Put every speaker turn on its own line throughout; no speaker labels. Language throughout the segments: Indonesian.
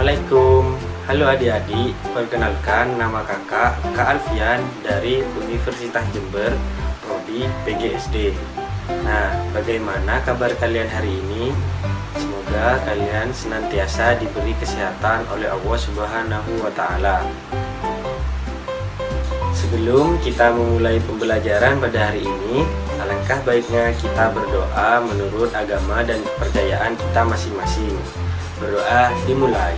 Assalamualaikum. Halo adik-adik, perkenalkan nama kakak, Kak Alfian dari Universitas Jember, Prodi PGSD. Nah, bagaimana kabar kalian hari ini? Semoga kalian senantiasa diberi kesehatan oleh Allah Subhanahu wa Ta'ala. Sebelum kita memulai pembelajaran pada hari ini, alangkah baiknya kita berdoa menurut agama dan kepercayaan kita masing-masing. Berdoa dimulai.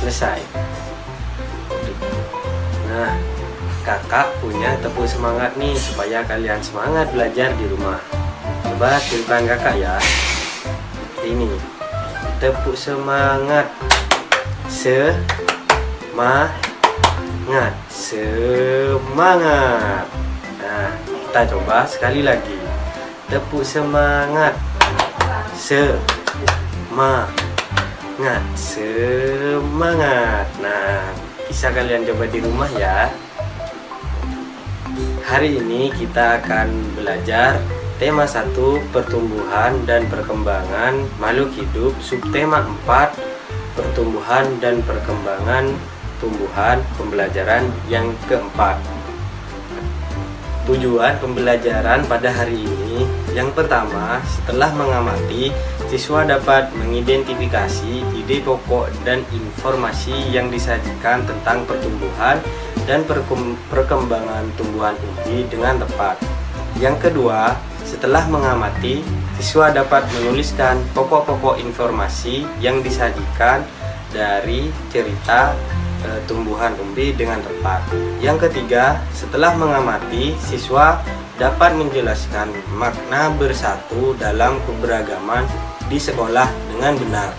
Selesai. Nah, kakak punya tepuk semangat nih supaya kalian semangat belajar di rumah. Coba tirukan kakak ya. Ini tepuk semangat. Semangat. Semangat. Nah, kita coba sekali lagi. Tepuk semangat. Semangat. Semangat. Nah, bisa kalian coba di rumah ya. Hari ini kita akan belajar tema 1, pertumbuhan dan perkembangan makhluk hidup, subtema 4, pertumbuhan dan perkembangan tumbuhan, pembelajaran yang keempat. Tujuan pembelajaran pada hari ini, yang pertama, setelah mengamati, siswa dapat mengidentifikasi ide pokok dan informasi yang disajikan tentang pertumbuhan dan perkembangan tumbuhan umbi dengan tepat. Yang kedua, setelah mengamati, siswa dapat menuliskan pokok-pokok informasi yang disajikan dari cerita tumbuhan umbi dengan tepat. Yang ketiga, setelah mengamati, siswa dapat menjelaskan makna bersatu dalam keberagaman di sekolah dengan benar.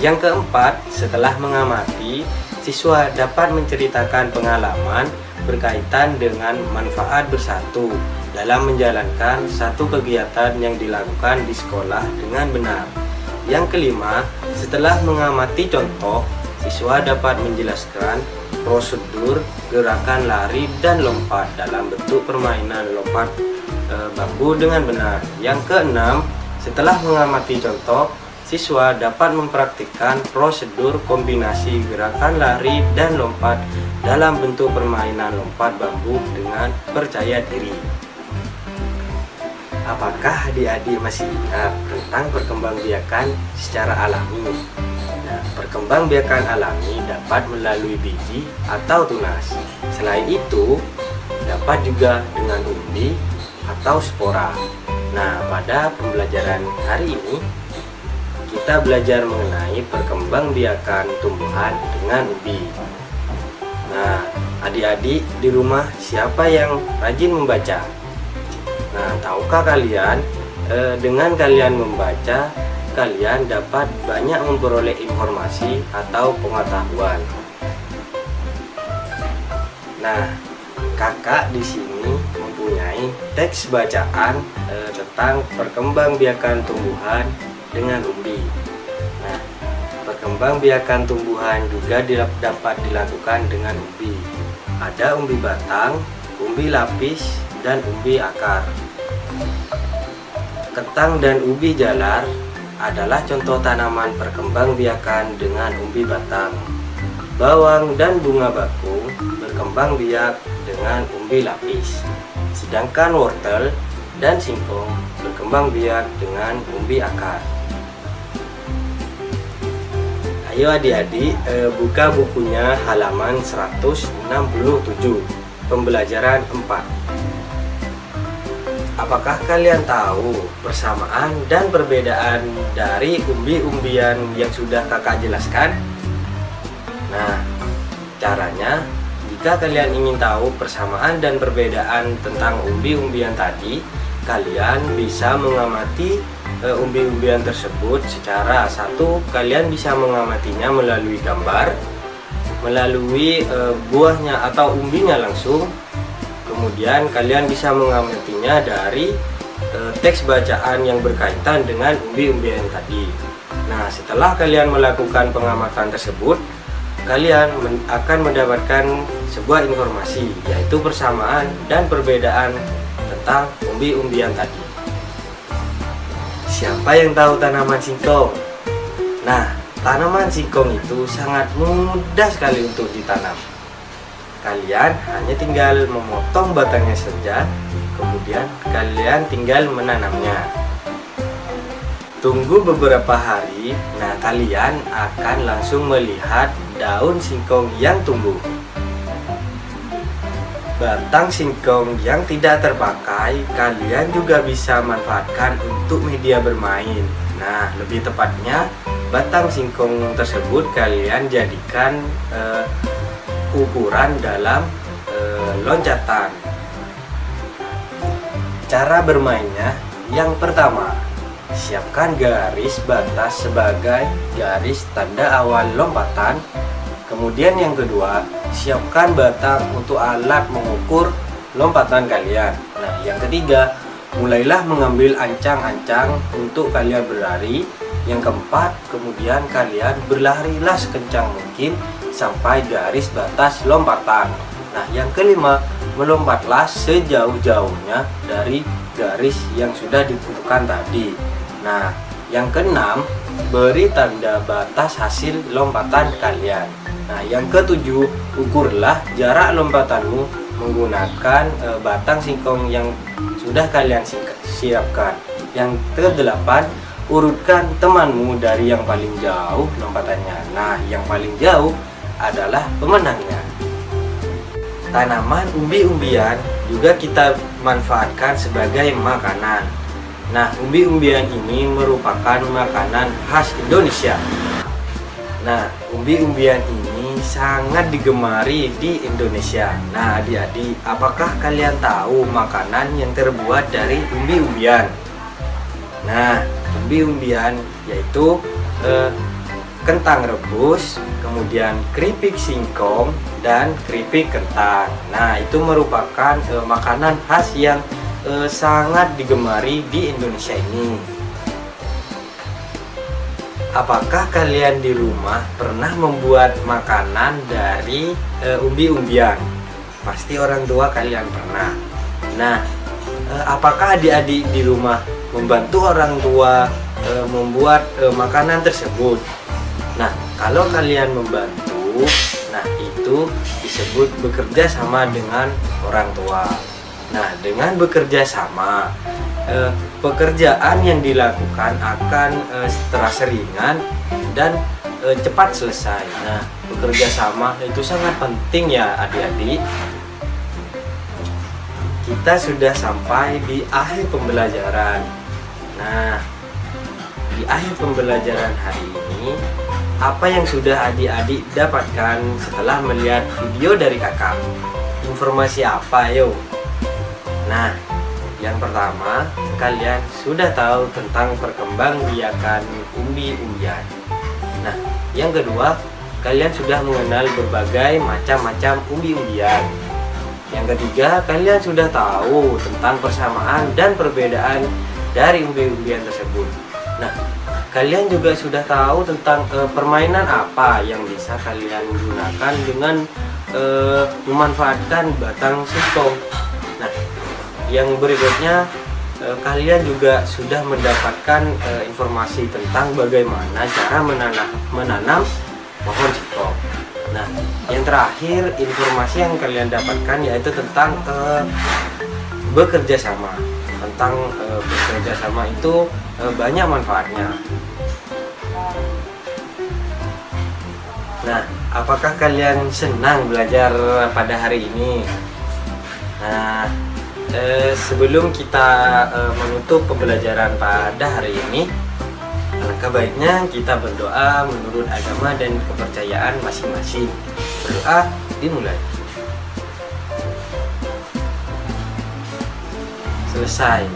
Yang keempat, setelah mengamati, siswa dapat menceritakan pengalaman berkaitan dengan manfaat bersatu dalam menjalankan satu kegiatan yang dilakukan di sekolah dengan benar. Yang kelima, setelah mengamati contoh, siswa dapat menjelaskan prosedur gerakan lari dan lompat dalam bentuk permainan lompat bambu dengan benar. Yang keenam, setelah mengamati contoh, siswa dapat mempraktikkan prosedur kombinasi gerakan lari dan lompat dalam bentuk permainan lompat bambu dengan percaya diri. Apakah adik-adik masih ingat tentang perkembangbiakan secara alami? Nah, perkembangbiakan alami dapat melalui biji atau tunas. Selain itu, dapat juga dengan umbi atau spora. Nah, pada pembelajaran hari ini, kita belajar mengenai perkembangbiakan tumbuhan dengan umbi. Nah, adik-adik di rumah siapa yang rajin membaca? Nah, tahukah kalian, dengan kalian membaca, kalian dapat banyak memperoleh informasi atau pengetahuan. Nah, kakak di sini mempunyai teks bacaan tentang perkembangbiakan tumbuhan dengan umbi. Nah, perkembangbiakan tumbuhan juga dapat dilakukan dengan umbi. Ada umbi batang, umbi lapis, dan umbi akar. Ketang dan ubi jalar adalah contoh tanaman perkembangbiakan dengan umbi batang. Bawang dan bunga bakung berkembang biak dengan umbi lapis. Sedangkan wortel dan singkong berkembang biak dengan umbi akar. Ayo adik-adik, buka bukunya halaman 167, pembelajaran 4. Apakah kalian tahu persamaan dan perbedaan dari umbi-umbian yang sudah kakak jelaskan? Nah, caranya, jika kalian ingin tahu persamaan dan perbedaan tentang umbi-umbian tadi, kalian bisa mengamati umbi-umbian tersebut secara satu, kalian bisa mengamatinya melalui gambar, melalui buahnya atau umbinya langsung. Kemudian kalian bisa mengamatinya dari teks bacaan yang berkaitan dengan umbi-umbian tadi. Nah, setelah kalian melakukan pengamatan tersebut, kalian akan mendapatkan sebuah informasi, yaitu persamaan dan perbedaan tentang umbi-umbian tadi. Siapa yang tahu tanaman singkong? Nah, tanaman singkong itu sangat mudah sekali untuk ditanam. Kalian hanya tinggal memotong batangnya saja, kemudian kalian tinggal menanamnya. Tunggu beberapa hari, nah kalian akan langsung melihat daun singkong yang tumbuh. Batang singkong yang tidak terpakai, kalian juga bisa manfaatkan untuk media bermain. Nah, lebih tepatnya, batang singkong tersebut kalian jadikan ukuran dalam loncatan. Cara bermainnya, yang pertama, siapkan garis batas sebagai garis tanda awal lompatan. Kemudian yang kedua, siapkan batang untuk alat mengukur lompatan kalian. Nah, yang ketiga, mulailah mengambil ancang-ancang untuk kalian berlari. Yang keempat, kemudian kalian berlarilah sekencang mungkin sampai garis batas lompatan. Nah, yang kelima, melompatlah sejauh-jauhnya dari garis yang sudah ditentukan tadi. Nah, yang keenam, beri tanda batas hasil lompatan kalian. Nah, yang ketujuh, ukurlah jarak lompatanmu menggunakan batang singkong yang sudah kalian siapkan. Yang kedelapan, urutkan temanmu dari yang paling jauh lompatannya. Nah, yang paling jauh adalah pemenangnya. Tanaman umbi-umbian juga kita manfaatkan sebagai makanan. Nah, umbi-umbian ini merupakan makanan khas Indonesia. Nah, umbi-umbian ini sangat digemari di Indonesia. Nah, adik-adik, apakah kalian tahu makanan yang terbuat dari umbi-umbian? Nah, umbi-umbian yaitu kentang rebus, kemudian keripik singkong, dan keripik kentang. Nah, itu merupakan makanan khas yang sangat digemari di Indonesia ini. Apakah kalian di rumah pernah membuat makanan dari umbi-umbian? Pasti orang tua kalian pernah. Nah, apakah adik-adik di rumah membantu orang tua membuat makanan tersebut? Nah, kalau kalian membantu, nah itu disebut bekerja sama dengan orang tua. Nah, dengan bekerja sama, pekerjaan yang dilakukan akan terasa ringan dan cepat selesai. Nah, bekerja sama itu sangat penting ya adik-adik. Kita sudah sampai di akhir pembelajaran. Nah, di akhir pembelajaran hari ini, apa yang sudah adik-adik dapatkan setelah melihat video dari kakak? Informasi apa, yuk? Nah, yang pertama, kalian sudah tahu tentang perkembangbiakan umbi-umbian. Nah, yang kedua, kalian sudah mengenal berbagai macam-macam umbi-umbian. Yang ketiga, kalian sudah tahu tentang persamaan dan perbedaan dari umbi-umbian tersebut. Nah, kalian juga sudah tahu tentang permainan apa yang bisa kalian gunakan dengan memanfaatkan batang singkong. Nah, yang berikutnya, kalian juga sudah mendapatkan informasi tentang bagaimana cara menanam pohon singkong. Nah, yang terakhir, informasi yang kalian dapatkan yaitu tentang bekerja sama. Tentang bekerja sama itu banyak manfaatnya. Nah, apakah kalian senang belajar pada hari ini? Nah, sebelum kita menutup pembelajaran pada hari ini, alangkah baiknya kita berdoa menurut agama dan kepercayaan masing-masing. Berdoa dimulai. Selesai.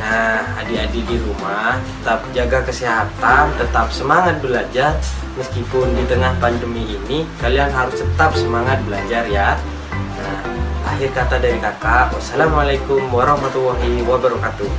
Nah, adik-adik di rumah tetap jaga kesehatan, tetap semangat belajar. Meskipun di tengah pandemi ini, kalian harus tetap semangat belajar ya. Nah, akhir kata dari kakak, wassalamualaikum warahmatullahi wabarakatuh.